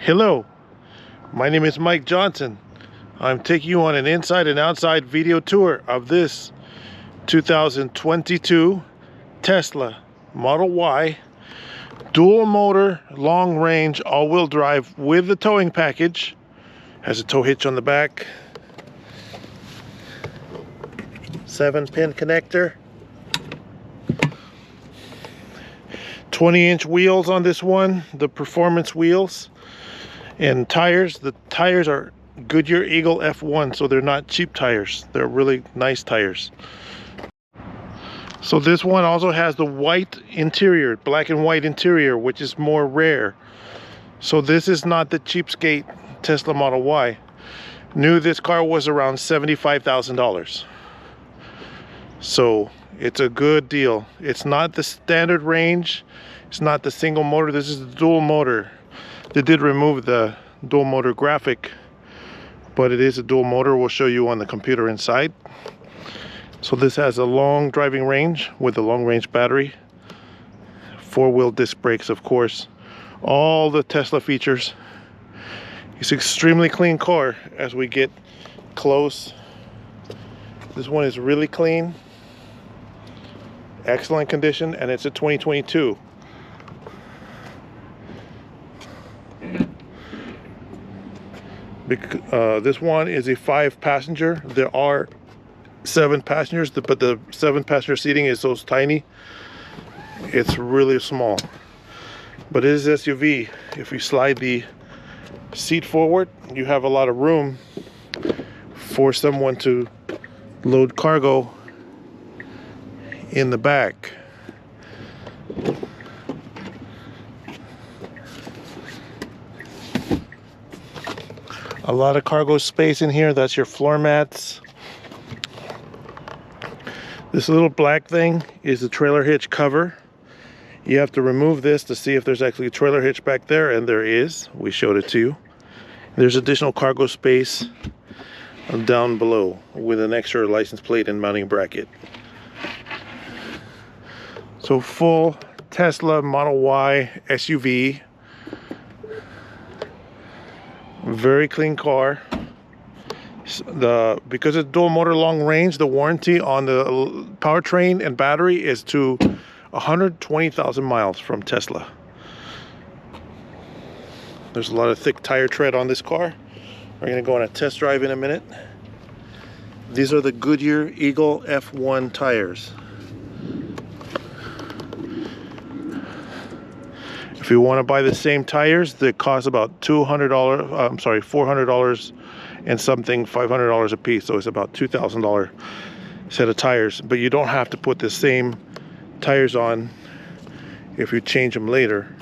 Hello, my name is Mike Johnson. I'm taking you on an inside and outside video tour of this 2022 Tesla Model Y dual motor, long range, all-wheel drive with the towing package. Has a tow hitch on the back, 7-pin connector, 20-inch wheels on this one, the performance wheels. And tires, the tires are Goodyear Eagle F1, so they're not cheap tires. They're really nice tires. So this one also has the white interior, black and white interior, which is more rare. So this is not the cheapskate Tesla Model Y. New, this car was around $75,000. So it's a good deal. It's not the standard range. It's not the single motor. This is the dual motor. They did remove the dual motor graphic, but it is a dual motor. We'll show you on the computer inside. So this has a long driving range with a long range battery, 4-wheel disc brakes, of course, all the Tesla features. It's an extremely clean car. As we get close, this one is really clean, excellent condition, and it's a 2022. This one is a 5-passenger. There are 7 passengers, but the 7-passenger seating is so tiny, it's really small. But it is SUV. If you slide the seat forward, you have a lot of room for someone to load cargo in the back. A lot of cargo space in here. That's your floor mats. This little black thing is the trailer hitch cover. You have to remove this to see if there's actually a trailer hitch back there, and there is. We showed it to you. There's additional cargo space down below with an extra license plate and mounting bracket. So full Tesla Model Y SUV. Very clean car. Because it's dual motor long range, the warranty on the powertrain and battery is to 120,000 miles from Tesla. There's a lot of thick tire tread on this car. We're going to go on a test drive in a minute. These are the Goodyear Eagle F1 tires. If you want to buy the same tires, they cost about $400 and something, $500 a piece. So it's about $2,000 set of tires. But you don't have to put the same tires on if you change them later.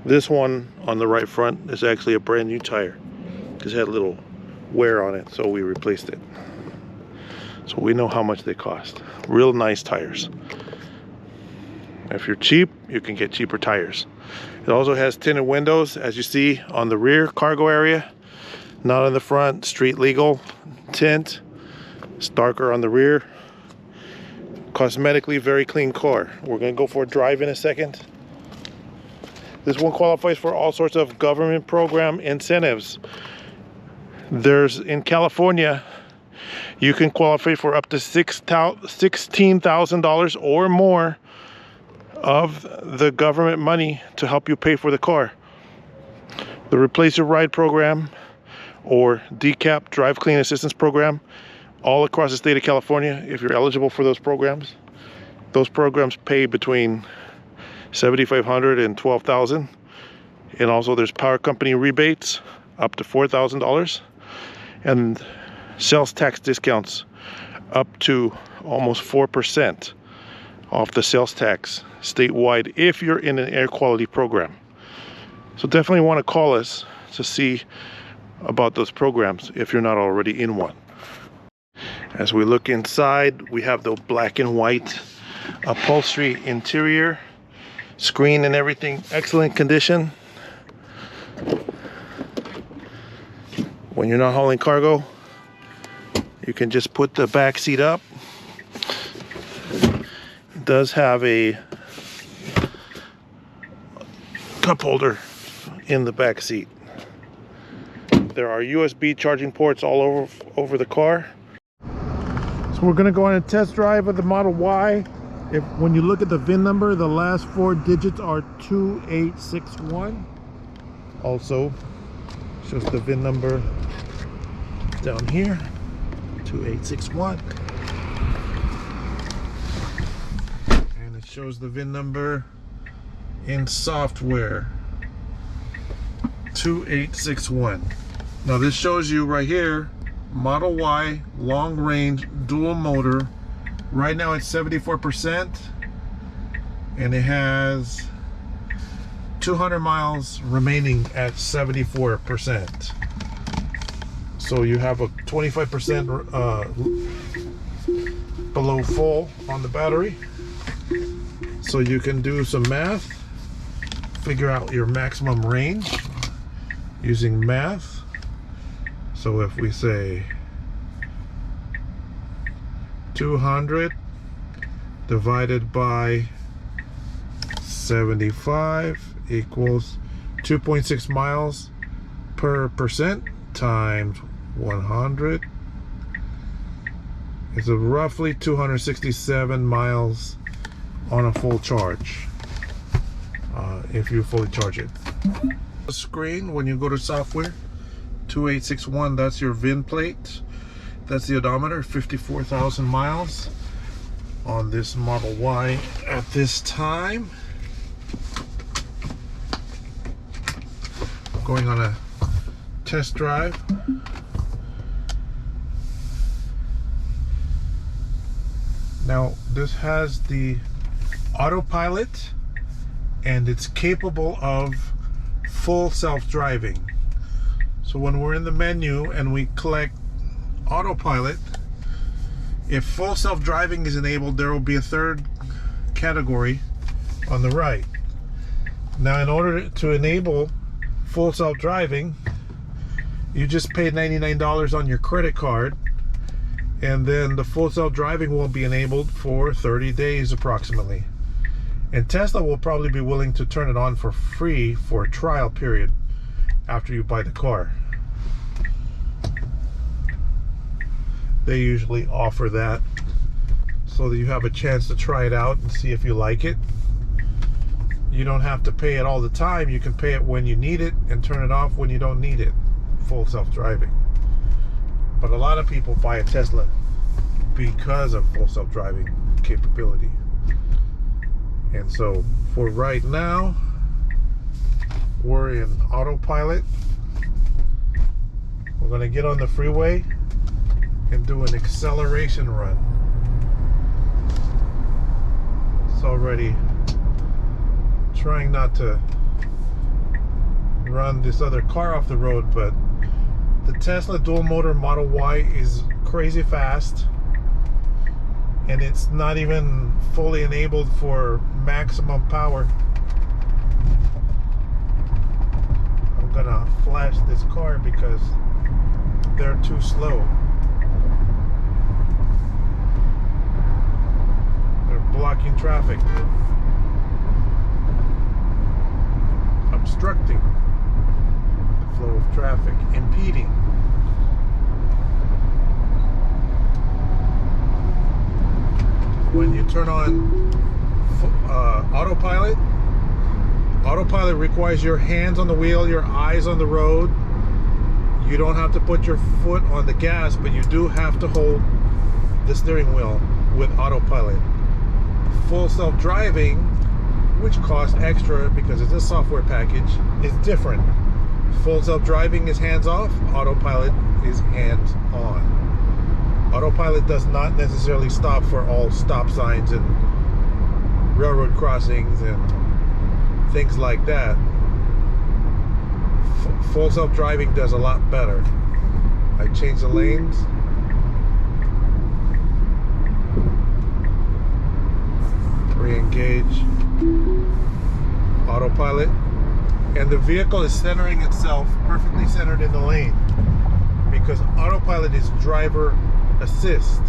This one on the right front is actually a brand new tire because it had a little wear on it, so we replaced it. So we know how much they cost. Real nice tires. If you're cheap, you can get cheaper tires. It also has tinted windows, as you see on the rear cargo area, not on the front. Street legal tint. It's darker on the rear. Cosmetically very clean car. We're going to go for a drive in a second. This one qualifies for all sorts of government program incentives. There's, in California, you can qualify for up to $16,000 or more of the government money to help you pay for the car. The Replace Your Ride program or DCAP, Drive Clean Assistance program, all across the state of California. If you're eligible for those programs pay between $7,500 and $12,000. And also there's power company rebates up to $4,000 and sales tax discounts up to almost 4% off the sales tax statewide if you're in an air quality program. So definitely want to call us to see about those programs if you're not already in one. As we look inside, we have the black and white upholstery interior, screen and everything, excellent condition. When you're not hauling cargo, you can just put the back seat up. It does have a cup holder in the back seat. There are USB charging ports all over the car. So we're gonna go on a test drive of the Model Y. When you look at the VIN number, the last 4 digits are 2861. Also shows the VIN number down here, 2861. And it shows the VIN number in software, 2861. Now this shows you right here, Model Y long range dual motor. Right now it's 74%, and it has 200 miles remaining at 74%. So you have a 25% below full on the battery. So you can do some math, figure out your maximum range using math. So if we say 200 divided by 75 equals 2.6 miles per percent times 100. It's a roughly 267 miles on a full charge, if you fully charge it. The screen, when you go to software, 2861, that's your VIN plate. That's the odometer, 54,000 miles on this Model Y at this time. Going on a test drive. Now this has the autopilot, and it's capable of full self-driving. So when we're in the menu and we click autopilot, if full self-driving is enabled, there will be a third category on the right. Now in order to enable full self-driving, you just pay $99 on your credit card, and then the full self-driving will be enabled for 30 days approximately. And Tesla will probably be willing to turn it on for free for a trial period after you buy the car. They usually offer that so that you have a chance to try it out and see if you like it. You don't have to pay it all the time. You can pay it when you need it and turn it off when you don't need it. Full self-driving. But a lot of people buy a Tesla because of full self-driving capability. And so for right now, we're in autopilot. We're going to get on the freeway and do an acceleration run. It's already trying not to run this other car off the road, but the Tesla dual motor Model Y is crazy fast, and it's not even fully enabled for maximum power. I'm gonna flash this car because they're too slow. They're blocking traffic, obstructing the flow of traffic, impeding. When you turn on autopilot, autopilot requires your hands on the wheel, your eyes on the road. You don't have to put your foot on the gas, but you do have to hold the steering wheel with autopilot. Full self-driving, which costs extra because it's a software package, is different. Full self-driving is hands-off, autopilot is hands-on. Autopilot does not necessarily stop for all stop signs and railroad crossings and things like that. Full self-driving does a lot better. I change the lanes. Re-engage autopilot, and the vehicle is centering itself perfectly centered in the lane because autopilot is driver assist,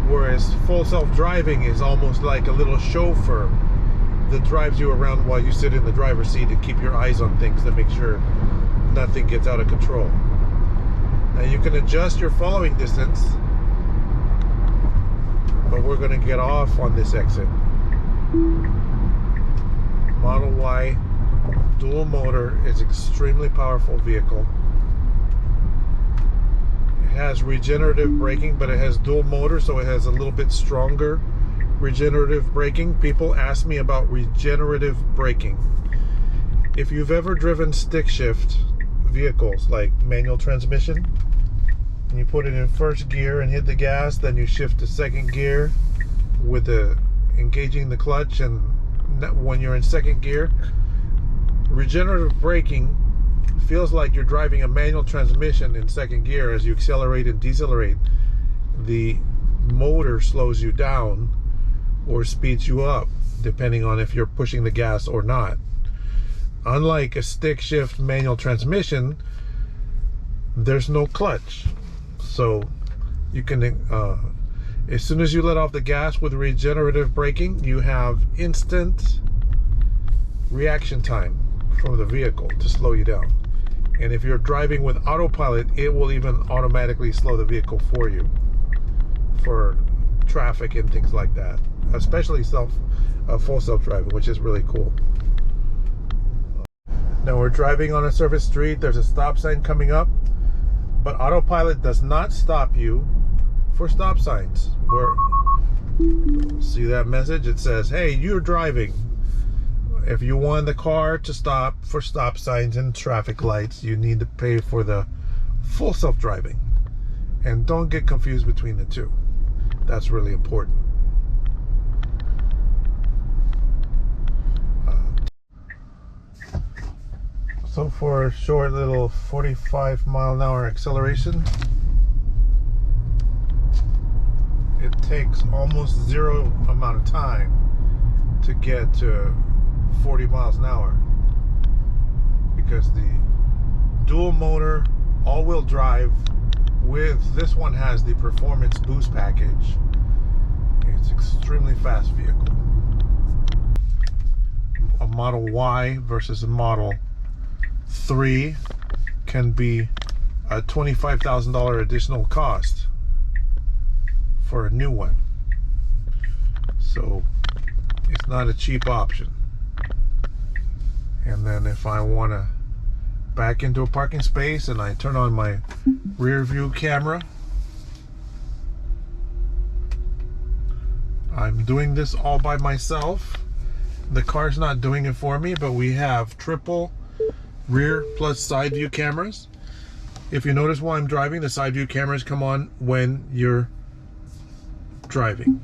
whereas full self-driving is almost like a little chauffeur that drives you around while you sit in the driver's seat and keep your eyes on things to make sure nothing gets out of control. Now you can adjust your following distance, but we're going to get off on this exit. Model Y dual motor is extremely powerful vehicle. It has regenerative braking, but it has dual motor, so it has a little bit stronger regenerative braking. People ask me about regenerative braking. If you've ever driven stick shift vehicles like manual transmission, and you put it in first gear and hit the gas, then you shift to second gear with the engaging the clutch, and when you're in second gear, regenerative braking feels like you're driving a manual transmission in second gear. As you accelerate and decelerate, the motor slows you down or speeds you up depending on if you're pushing the gas or not. Unlike a stick shift manual transmission, there's no clutch, so you can as soon as you let off the gas with regenerative braking, you have instant reaction time from the vehicle to slow you down. And if you're driving with autopilot, it will even automatically slow the vehicle for you for traffic and things like that, especially full self-driving, which is really cool. Now we're driving on a surface street. There's a stop sign coming up, but autopilot does not stop you for stop signs. See that message? It says, hey, you're driving. If you want the car to stop for stop signs and traffic lights, you need to pay for the full self-driving. And don't get confused between the two. That's really important. So for a short little 45-mile-an-hour acceleration, it takes almost zero amount of time to get to 40 miles an hour, because the dual motor all-wheel drive with this one has the performance boost package. It's extremely fast vehicle. A Model Y versus a Model 3 can be a $25,000 additional cost for a new one, so it's not a cheap option. And then if I want to back into a parking space and I turn on my rear view camera, I'm doing this all by myself. The car's not doing it for me, but we have triple rear plus side view cameras. If you notice while I'm driving, the side view cameras come on when you're driving.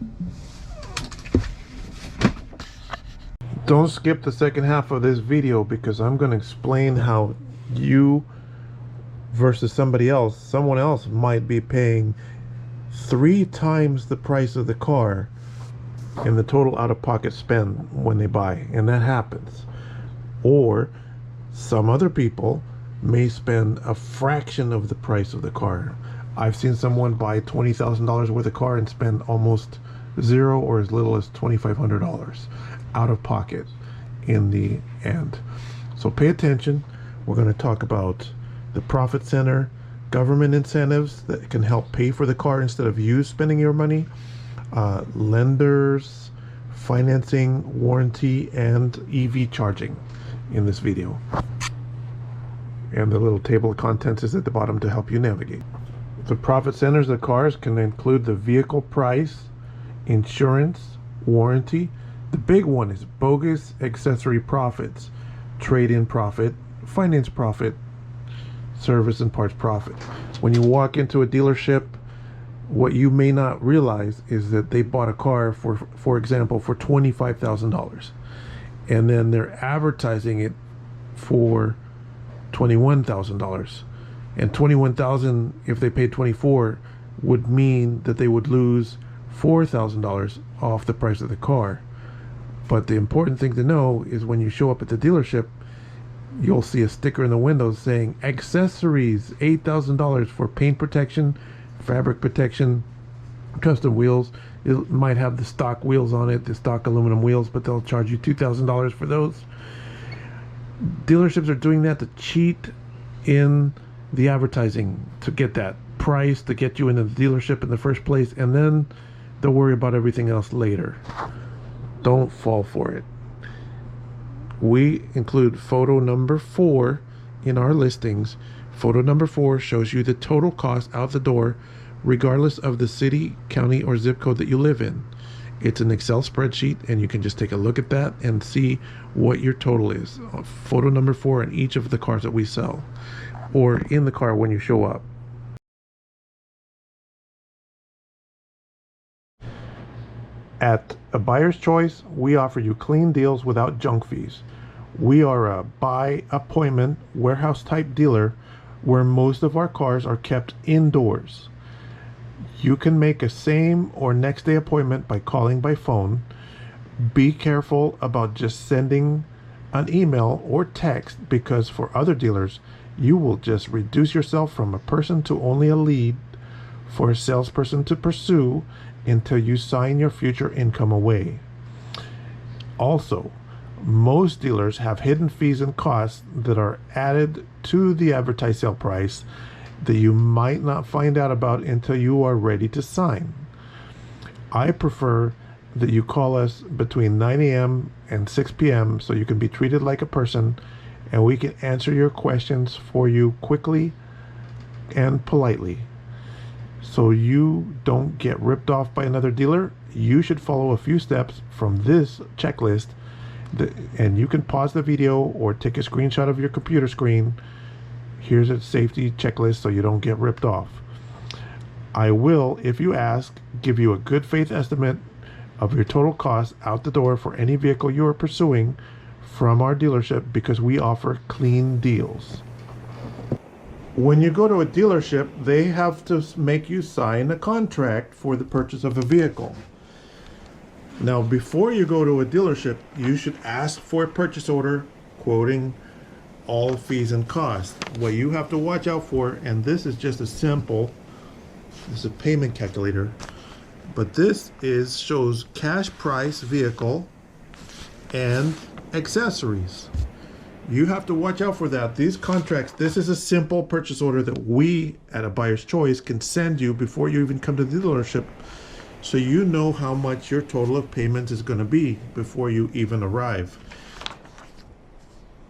Don't skip the second half of this video, because I'm going to explain how you versus someone else might be paying 3 times the price of the car in the total out-of-pocket spend when they buy, and that happens. Or some other people may spend a fraction of the price of the car. I've seen someone buy $20,000 worth of car and spend almost zero or as little as $2,500 out of pocket in the end. So pay attention. We're going to talk about the profit center, government incentives that can help pay for the car instead of you spending your money, lenders, financing, warranty, and EV charging in this video. And the little table of contents is at the bottom to help you navigate. The profit centers of cars can include the vehicle price, insurance, warranty. The big one is bogus accessory profits, trade-in profit, finance profit, service and parts profit. When you walk into a dealership, what you may not realize is that they bought a car for example, for $25,000, and then they're advertising it for $21,000. And $21,000, if they paid $24,000, would mean that they would lose $4,000 off the price of the car. But the important thing to know is when you show up at the dealership, you'll see a sticker in the window saying accessories, $8,000 for paint protection, fabric protection, custom wheels. It might have the stock wheels on it, the stock aluminum wheels, but they'll charge you $2,000 for those. Dealerships are doing that to cheat in the advertising to get that price, to get you into the dealership in the first place, and then they'll worry about everything else later. Don't fall for it. We include photo number 4 in our listings. Photo number 4 shows you the total cost out the door, regardless of the city, county, or zip code that you live in. It's an Excel spreadsheet, and you can just take a look at that and see what your total is. Photo number 4 in each of the cars that we sell, or in the car when you show up. At A Buyer's Choice, we offer you clean deals without junk fees. We are a by appointment warehouse type dealer where most of our cars are kept indoors. You can make a same or next day appointment by calling by phone. Be careful about just sending an email or text, because for other dealers, you will just reduce yourself from a person to only a lead for a salesperson to pursue until you sign your future income away. Also, most dealers have hidden fees and costs that are added to the advertised sale price that you might not find out about until you are ready to sign. I prefer that you call us between 9 a.m. and 6 p.m. so you can be treated like a person and we can answer your questions for you quickly and politely. So you don't get ripped off by another dealer, you should follow a few steps from this checklist, and you can pause the video or take a screenshot of your computer screen. Here's a safety checklist so you don't get ripped off. I will, if you ask, give you a good faith estimate of your total cost out the door for any vehicle you are pursuing from our dealership, because we offer clean deals. When you go to a dealership, they have to make you sign a contract for the purchase of a vehicle. Now, before you go to a dealership, you should ask for a purchase order quoting all fees and costs. What you have to watch out for, and this is just a simple, this is a payment calculator, but this shows cash price vehicle and accessories. You have to watch out for that. These contracts, this is a simple purchase order that we at A Buyer's Choice can send you before you even come to the dealership, so you know how much your total of payments is going to be before you even arrive.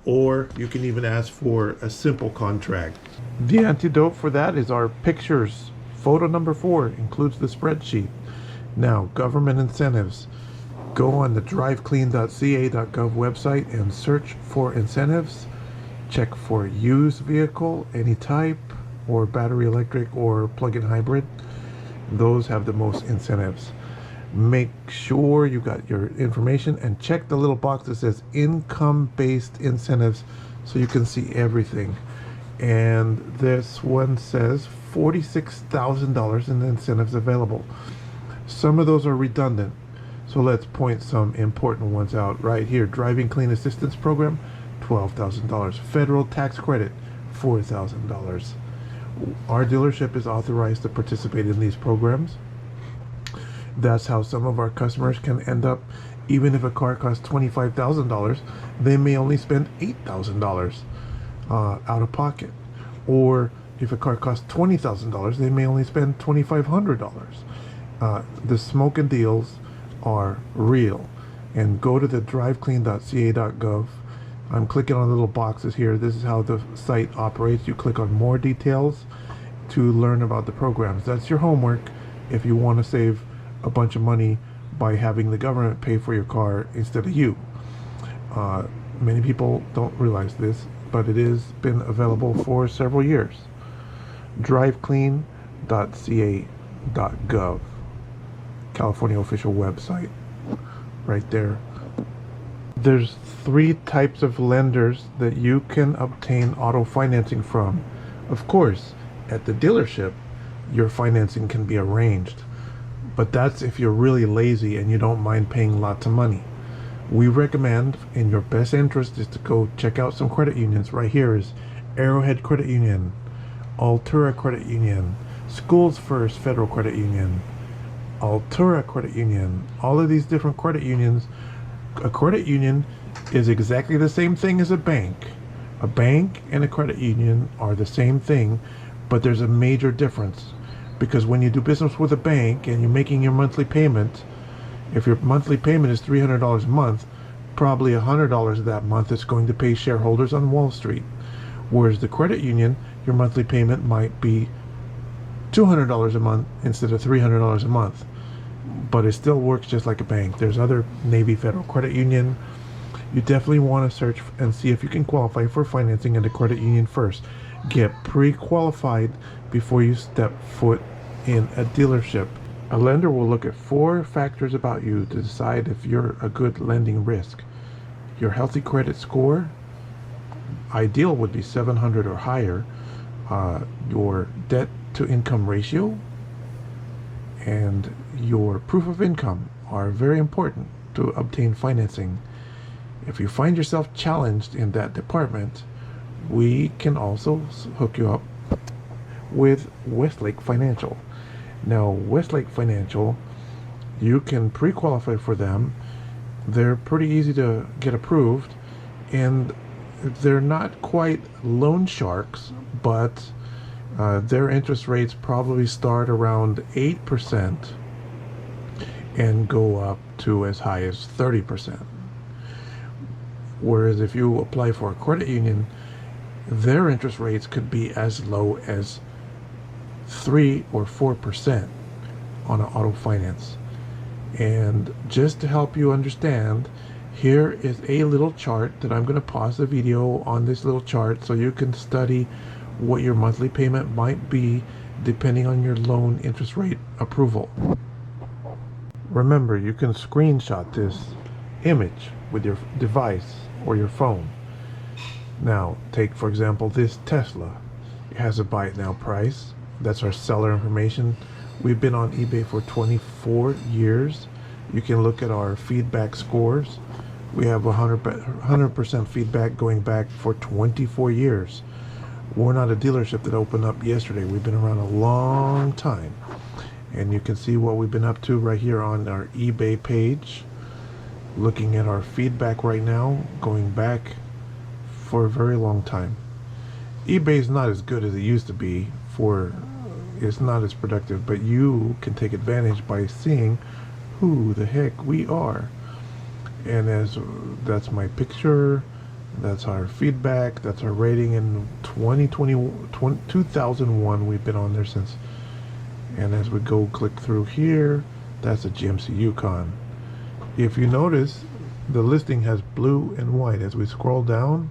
Or you can even ask for a simple contract. The antidote for that is our pictures. Photo number 4 includes the spreadsheet. Now, government incentives. Go on the driveclean.ca.gov website and search for incentives. Check for used vehicle, any type, or battery electric or plug-in hybrid. Those have the most incentives. Make sure you got your information and check the little box that says income-based incentives so you can see everything. And this one says $46,000 in incentives available. Some of those are redundant, so let's point some important ones out right here. Driving Clean Assistance Program, $12,000. Federal tax credit, $4,000. Our dealership is authorized to participate in these programs. That's how some of our customers can end up, even if a car costs $25,000, they may only spend $8,000 out of pocket. Or if a car costs $20,000, they may only spend $2,500. The smoking deals are real. And go to the driveclean.ca.gov. I'm clicking on the little boxes here. This is how the site operates. You click on more details to learn about the programs. That's your homework if you want to save a bunch of money by having the government pay for your car instead of you. Many people don't realize this, but it has been available for several years. driveclean.ca.gov, California official website, right there. There's 3 types of lenders that you can obtain auto financing from. Of course, at the dealership, your financing can be arranged, but that's if you're really lazy and you don't mind paying lots of money. We recommend, in your best interest, is to go check out some credit unions. Right here is Arrowhead Credit Union, Altura Credit Union, Schools First Federal Credit Union, Altura Credit Union. All of these different credit unions. A credit union is exactly the same thing as a bank. A bank and a credit union are the same thing, but there's a major difference. Because when you do business with a bank and you're making your monthly payment, if your monthly payment is $300 a month, probably $100 of that month is going to pay shareholders on Wall Street. Whereas the credit union, your monthly payment might be $200 a month instead of $300 a month. But it still works just like a bank. There's other Navy Federal Credit Union. You definitely want to search and see if you can qualify for financing at a credit union first. Get pre-qualified before you step foot in a dealership. A lender will look at 4 factors about you to decide if you're a good lending risk. Your healthy credit score, ideal would be 700 or higher. Your debt to income ratio and your proof of income are very important to obtain financing. If you find yourself challenged in that department, we can also hook you up with Westlake Financial. Now, Westlake Financial, you can pre-qualify for them. They're pretty easy to get approved, and they're not quite loan sharks, but their interest rates probably start around 8% and go up to as high as 30%. Whereas if you apply for a credit union, their interest rates could be as low as 3 or 4% on an auto finance. And just to help you understand, here is a little chart that I'm going to pause the video on this little chart so you can study what your monthly payment might be depending on your loan interest rate approval. Remember, you can screenshot this image with your device or your phone. Now, take for example this Tesla. It has a buy it now price. That's our seller information. We've been on eBay for 24 years. You can look at our feedback scores. We have 100% feedback going back for 24 years. We're not a dealership that opened up yesterday. We've been around a long time. And you can see what we've been up to right here on our eBay page. Looking at our feedback right now, going back for a very long time. eBay is not as good as it used to be. It's not as productive, but you can take advantage by seeing who the heck we are. And that's my picture, that's our feedback, that's our rating in 2001. We've been on there since. And as we go click through here, that's a GMC Yukon. If you notice, the listing has blue and white. As we scroll down,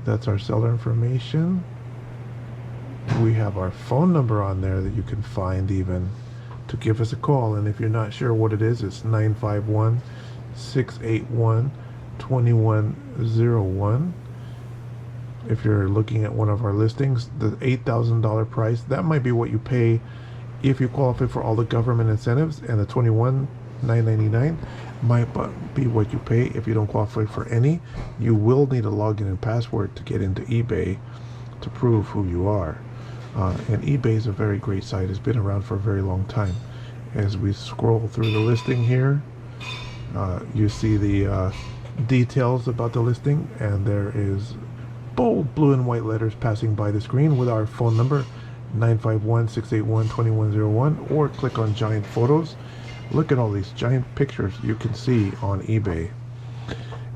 that's our seller information. We have our phone number on there that you can find even to give us a call. And if you're not sure what it is, it's 951-681-2101. If you're looking at one of our listings, the $8,000 price, that might be what you pay if you qualify for all the government incentives, and the $21,999 might be what you pay if you don't qualify for any. You will need a login and password to get into eBay to prove who you are. And eBay is a very great site. It's been around for a very long time. As we scroll through the listing here, you see the details about the listing, and there is bold blue and white letters passing by the screen with our phone number, 951-681-2101, or click on giant photos. Look at all these giant pictures you can see on eBay.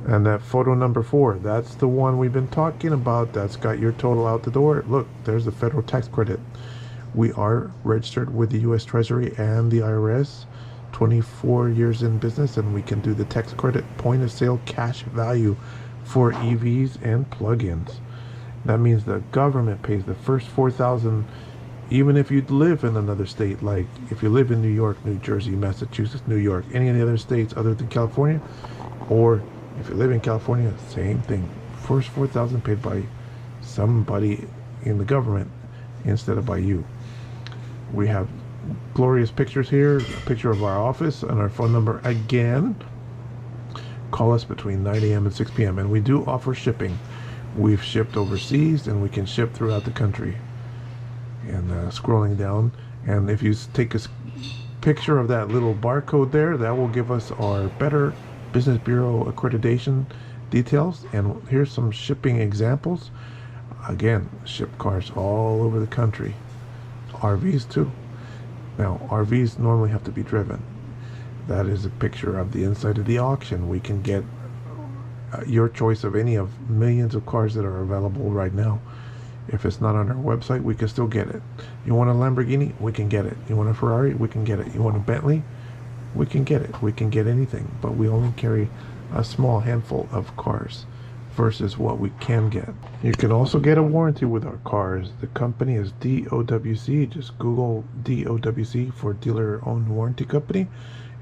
And that photo number 4, that's the one we've been talking about. That's got your total out the door. Look, there's the federal tax credit. We are registered with the U.S. Treasury and the IRS, 24 years in business, and we can do the tax credit point of sale cash value for EVs and plug-ins. That means the government pays the first $4,000, even if you live in another state. Like if you live in New York, New Jersey, Massachusetts, New York, any of the other states other than California, or if you live in California, same thing. First $4,000 paid by somebody in the government instead of by you. We have glorious pictures here, a picture of our office and our phone number again. Call us between 9 a.m. and 6 p.m. and we do offer shipping. We've shipped overseas and we can ship throughout the country. And scrolling down, and if you take a picture of that little barcode there, that will give us our Better Business Bureau accreditation details. And here's some shipping examples. Again, ship cars all over the country. RVs too. Now, RVs normally have to be driven. That is a picture of the inside of the auction. We can get your choice of any of millions of cars that are available right now. If it's not on our website, we can still get it. You want a Lamborghini? We can get it. You want a Ferrari? We can get it. You want a Bentley? We can get it. We can get anything, but we only carry a small handful of cars versus what we can get. You can also get a warranty with our cars. The company is DOWC. Just Google DOWC for Dealer Owned Warranty Company,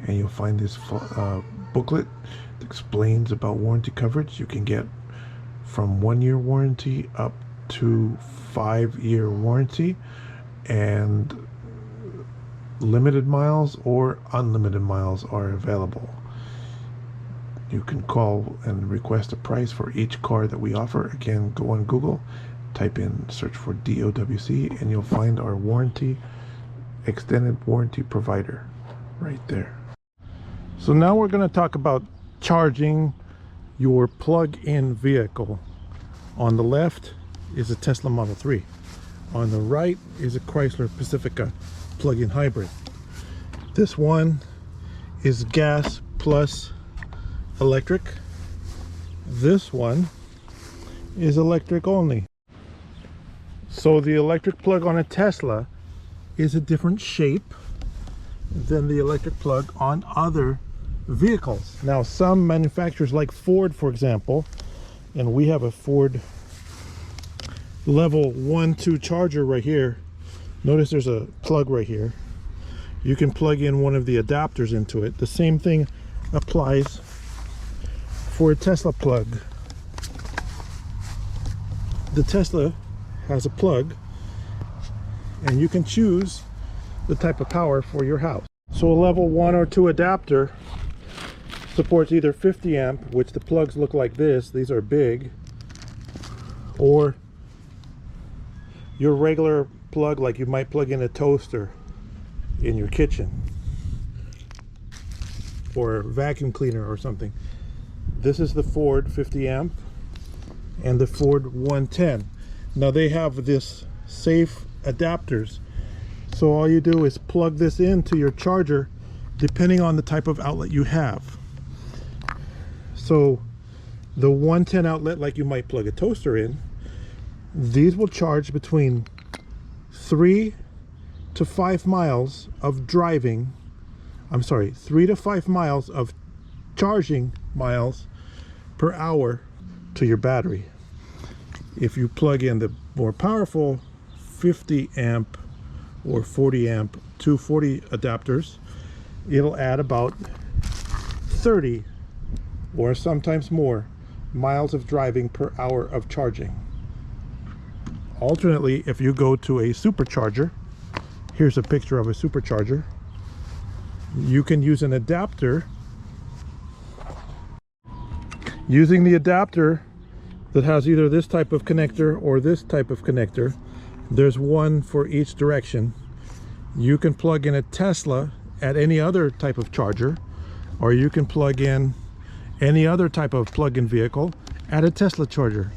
and you'll find this booklet that explains about warranty coverage. You can get from 1 year warranty up to 5-year warranty, and limited miles or unlimited miles are available. You can call and request a price for each car that we offer. Again, go on Google, type in, search for DOWC, and you'll find our warranty, extended warranty provider right there. So now we're going to talk about charging your plug-in vehicle. On the left is a Tesla Model 3. On the right is a Chrysler Pacifica plug-in hybrid. This one is gas plus electric. This one is electric only. So the electric plug on a Tesla is a different shape than the electric plug on other vehicles. Now, some manufacturers like Ford, for example, and we have a Ford level 1-2 charger right here. Notice there's a plug right here. You can plug in one of the adapters into it. The same thing applies for a Tesla plug. The Tesla has a plug, and you can choose the type of power for your house. So a level 1 or 2 adapter supports either 50 amp, which the plugs look like this, these are big, or your regular plug like you might plug in a toaster in your kitchen or a vacuum cleaner or something. This is the Ford 50 amp and the Ford 110. Now they have this safe adapters, so all you do is plug this into your charger depending on the type of outlet you have. So the 110 outlet, like you might plug a toaster in, these will charge between 3 to 5 miles of driving. I'm sorry, 3 to 5 miles of charging miles per hour to your battery. If you plug in the more powerful 50 amp or 40 amp 240 adapters, it'll add about 30 or sometimes more miles of driving per hour of charging. Alternately, if you go to a supercharger, here's a picture of a supercharger, you can use an adapter. Using the adapter that has either this type of connector or this type of connector, there's one for each direction. You can plug in a Tesla at any other type of charger, or you can plug in any other type of plug-in vehicle at a Tesla charger.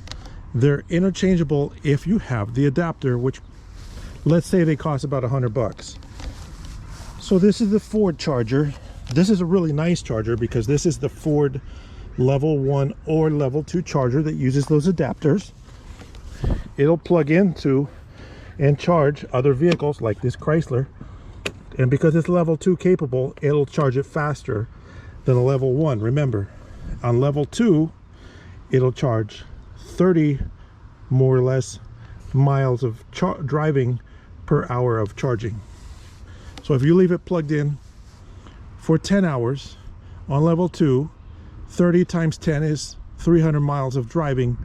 They're interchangeable if you have the adapter, which let's say they cost about $100. So this is the Ford charger. This is a really nice charger because this is the Ford level 1 or level 2 charger that uses those adapters. It'll plug into and charge other vehicles like this Chrysler, and because it's level 2 capable, it'll charge it faster than a level 1. Remember, on level 2 it'll charge 30 more or less miles of driving per hour of charging. So if you leave it plugged in for 10 hours on level 2, 30 times 10 is 300 miles of driving,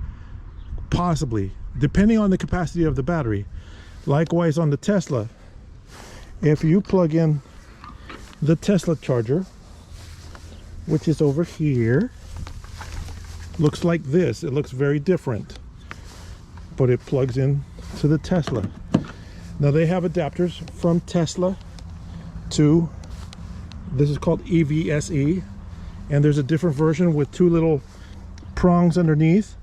possibly, depending on the capacity of the battery. Likewise on the Tesla, if you plug in the Tesla charger, which is over here, looks like this. It looks very different, but it plugs in to the Tesla. Now they have adapters from Tesla to, this is called EVSE, and there's a different version with 2 little prongs underneath,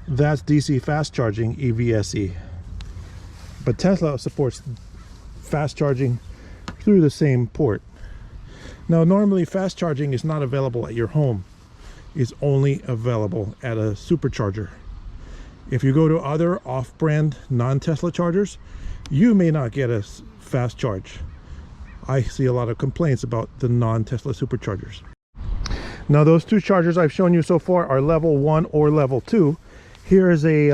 that's DC fast charging, EVSE. But Tesla supports fast charging through the same port. Now, normally fast charging is not available at your home. It's only available at a supercharger. If you go to other off-brand non-Tesla chargers, you may not get a fast charge. I see a lot of complaints about the non-Tesla superchargers. Now, those two chargers I've shown you so far are level 1 or level 2. Here is a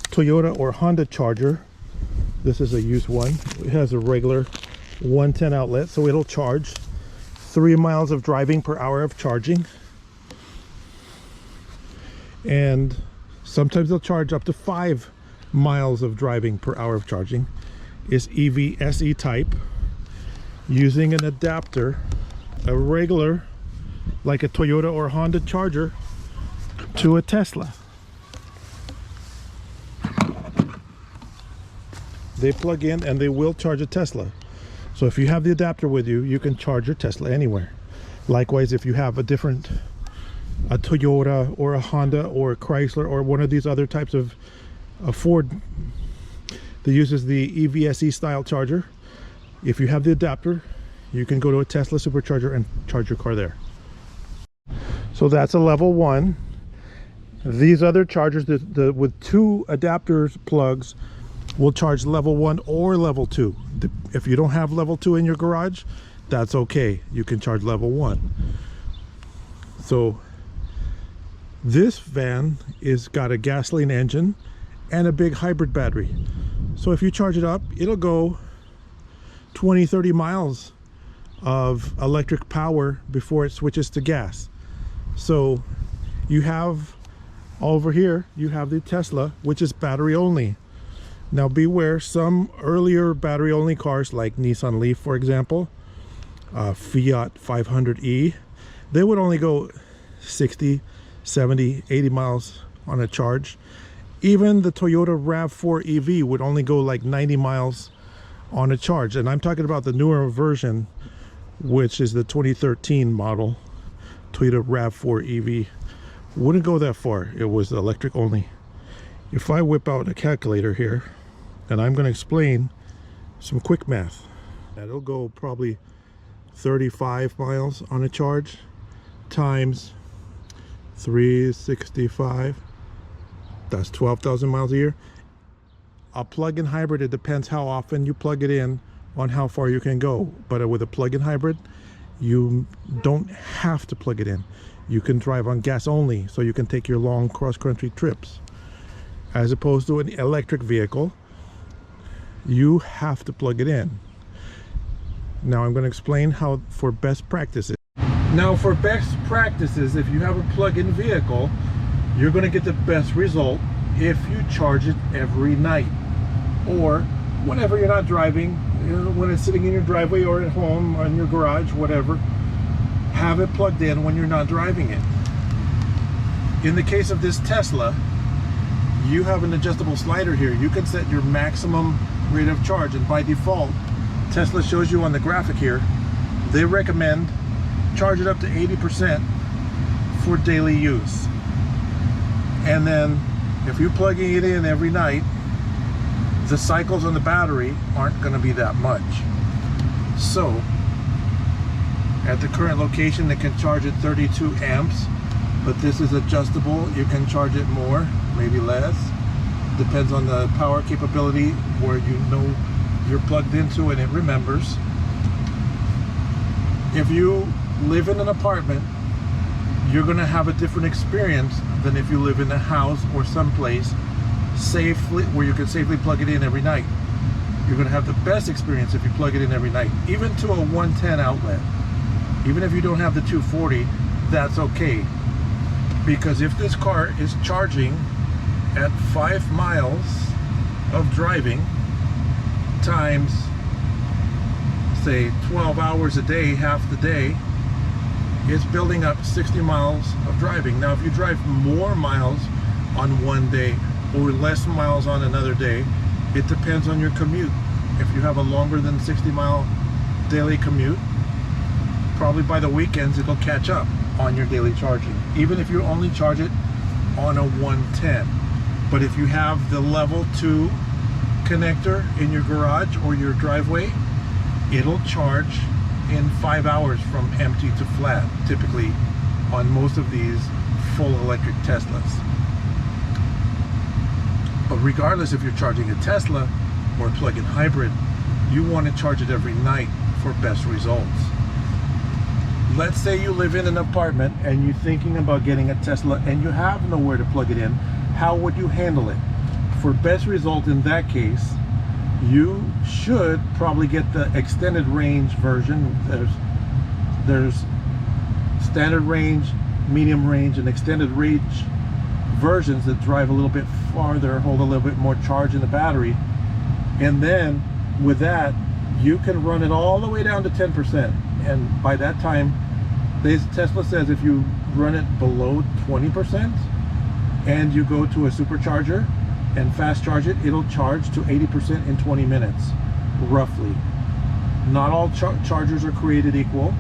Toyota or Honda charger. This is a used one. It has a regular 110 outlet, so it'll charge 3 miles of driving per hour of charging. And sometimes they'll charge up to 5 miles of driving per hour of charging. It's EVSE type, using an adapter, a regular, like a Toyota or Honda charger, to a Tesla. They plug in and they will charge a Tesla. So if you have the adapter with you, you can charge your Tesla anywhere. Likewise, if you have a Toyota or a Honda or a Chrysler or one of these other types of Ford that uses the EVSE style charger, if you have the adapter, you can go to a Tesla supercharger and charge your car there. So that's a level 1. These other chargers with 2 adapters plugs will charge level 1 or level 2. If you don't have level 2 in your garage, that's okay. You can charge level 1. So this van is got a gasoline engine and a big hybrid battery. So if you charge it up, it'll go 20-30 miles of electric power before it switches to gas. So you have over here, you have the Tesla, which is battery only. Now beware, some earlier battery only cars like Nissan Leaf, for example, Fiat 500e, they would only go 60, 70, 80 miles on a charge. Even the Toyota RAV4 EV would only go like 90 miles on a charge. And I'm talking about the newer version, which is the 2013 model Toyota RAV4 EV. Wouldn't go that far. It was electric only. If I whip out a calculator here, and I'm going to explain some quick math, that'll go probably 35 miles on a charge times 365. That's 12,000 miles a year. A plug-in hybrid, it depends how often you plug it in on how far you can go. But with a plug-in hybrid, you don't have to plug it in. You can drive on gas only, so you can take your long cross-country trips. As opposed to an electric vehicle, you have to plug it in. Now I'm going to explain how for best practices. Now for best practices, if you have a plug-in vehicle, you're going to get the best result if you charge it every night, or whenever you're not driving, you know, when it's sitting in your driveway or at home or in your garage, whatever, have it plugged in when you're not driving it. In the case of this Tesla, you have an adjustable slider here. You can set your maximum rate of charge, and by default, Tesla shows you on the graphic here, they recommend charge it up to 80% for daily use. And then if you're plugging it in every night, the cycles on the battery aren't going to be that much. So at the current location, it can charge at 32 amps, but this is adjustable. You can charge it more, maybe less. Depends on the power capability where you know you're plugged into and it remembers. If you live in an apartment, you're going to have a different experience than if you live in a house or someplace safely where you can safely plug it in every night. You're going to have the best experience if you plug it in every night, even to a 110 outlet. Even if you don't have the 240, that's okay, because if this car is charging at 5 miles of driving times, say, 12 hours a day, half the day, it's building up 60 miles of driving. Now if you drive more miles on one day or less miles on another day, it depends on your commute. If you have a longer than 60-mile daily commute, probably by the weekends it'll catch up on your daily charging. Even if you only charge it on a 110. But if you have the level 2 connector in your garage or your driveway, it'll charge in 5 hours from empty to flat, typically on most of these full electric Teslas. But regardless if you're charging a Tesla or a plug-in hybrid, you want to charge it every night for best results. Let's say you live in an apartment and you're thinking about getting a Tesla and you have nowhere to plug it in. How would you handle it? For best result in that case, you should probably get the extended range version. There's standard range, medium range, and extended range versions that drive a little bit farther, hold a little bit more charge in the battery. And then with that, you can run it all the way down to 10%. And by that time, Tesla says if you run it below 20% and you go to a supercharger and fast charge it, it'll charge to 80% in 20 minutes, roughly. Not all chargers are created equal.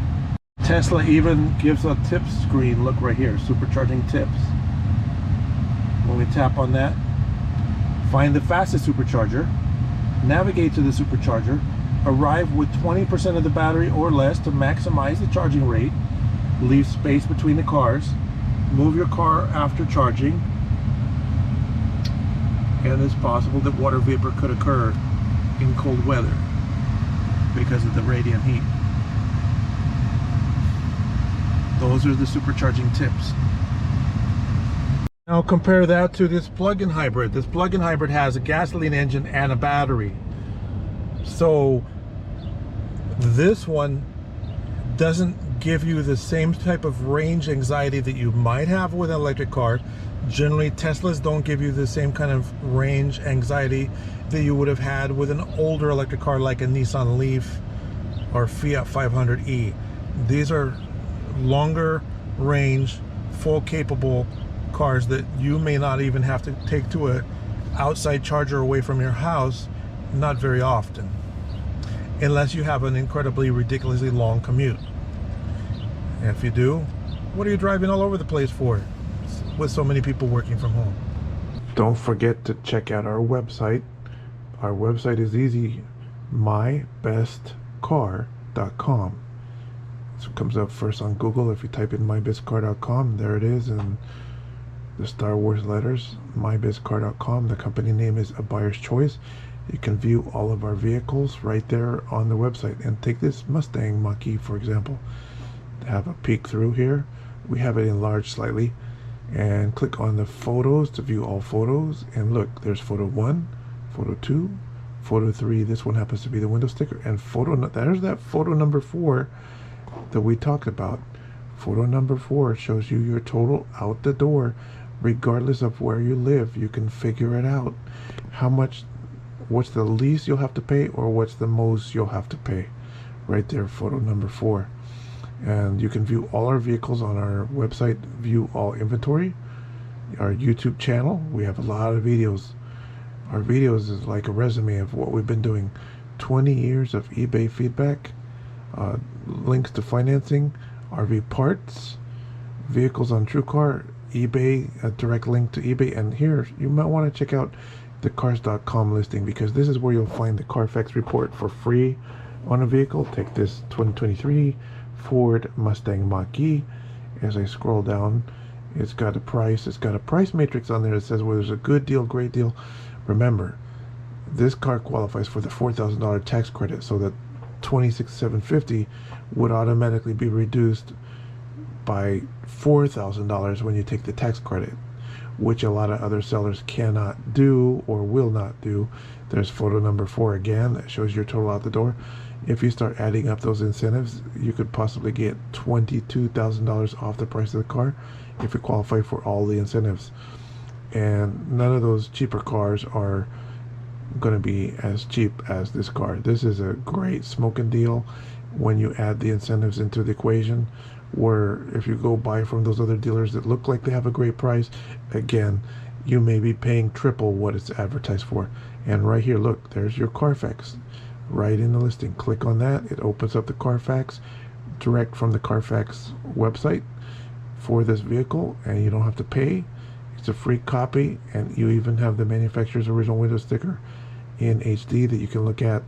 Tesla even gives a tips screen. Look right here, supercharging tips. When we tap on that, find the fastest supercharger, navigate to the supercharger, arrive with 20% of the battery or less to maximize the charging rate, leave space between the cars, move your car after charging, and it's possible that water vapor could occur in cold weather because of the radiant heat. Those are the supercharging tips. Now compare that to this plug-in hybrid. This plug-in hybrid has a gasoline engine and a battery. So this one doesn't give you the same type of range anxiety that you might have with an electric car. Generally, Teslas don't give you the same kind of range anxiety that you would have had with an older electric car like a Nissan Leaf or Fiat 500e. These are longer range, full capable cars that you may not even have to take to a outside charger away from your house, not very often, unless you have an incredibly ridiculously long commute. And if you do, what are you driving all over the place for with so many people working from home? Don't forget to check out our website. Our website is easy, mybestcar.com. So it comes up first on Google. If you type in mybestcar.com, there it is, and the Star Wars letters, mybestcar.com. The company name is A Buyer's Choice. You can view all of our vehicles right there on the website. And take this Mustang Mach-E, for example. To have a peek through here, we have it enlarged slightly. And click on the photos to view all photos. And look, there's photo 1, photo 2, photo 3. This one happens to be the window sticker. And there's that photo number 4 that we talked about. Photo number 4 shows you your total out the door, regardless of where you live. You can figure it out. What's the least you'll have to pay, or what's the most you'll have to pay. Right there, photo number 4. And you can view all our vehicles on our website, view all inventory. Our YouTube channel, we have a lot of videos. Our videos is like a resume of what we've been doing. 20 years of eBay feedback, links to financing, RV parts, vehicles on TrueCar, eBay, a direct link to eBay. And here you might want to check out the cars.com listing, because this is where you'll find the Carfax report for free on a vehicle. Take this 2023 Ford Mustang Mach-E. As I scroll down, it's got a price. It's got a price matrix on there that says whether there's a good deal, great deal. Remember, this car qualifies for the $4,000 tax credit, so that $26,750 would automatically be reduced by $4,000 when you take the tax credit, which a lot of other sellers cannot do or will not do. There's photo number 4 again that shows your total out the door. If you start adding up those incentives, you could possibly get $22,000 off the price of the car if you qualify for all the incentives. And none of those cheaper cars are going to be as cheap as this car. This is a great smoking deal when you add the incentives into the equation, where if you go buy from those other dealers that look like they have a great price, again, you may be paying triple what it's advertised for. And right here, look, there's your Carfax right in the listing. Click on that. It opens up the Carfax direct from the Carfax website for this vehicle, and you don't have to pay. It's a free copy, and you even have the manufacturer's original window sticker in HD that you can look at,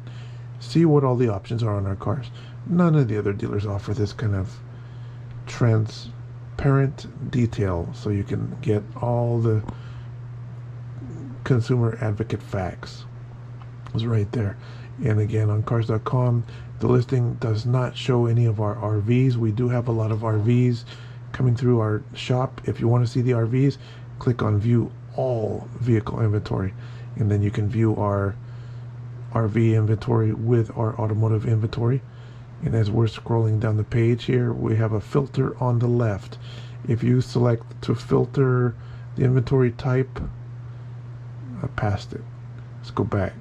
see what all the options are on our cars. None of the other dealers offer this kind of transparent detail, so you can get all the consumer advocate facts. It's right there. And again, on cars.com, the listing does not show any of our RVs. We do have a lot of RVs coming through our shop. If you want to see the RVs, click on view all vehicle inventory, and then you can view our RV inventory with our automotive inventory. And as we're scrolling down the page here, we have a filter on the left. If you select to filter the inventory type, I passed it. Let's go back.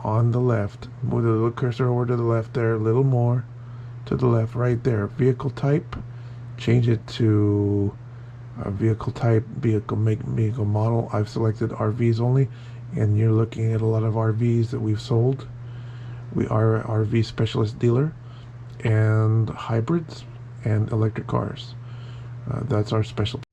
On the left, move the little cursor over to the left there, a little more to the left, right there. Vehicle type, change it to vehicle type, vehicle make, vehicle model. I've selected RVs only, and you're looking at a lot of RVs that we've sold. We are an RV specialist dealer, and hybrids and electric cars. That's our specialty.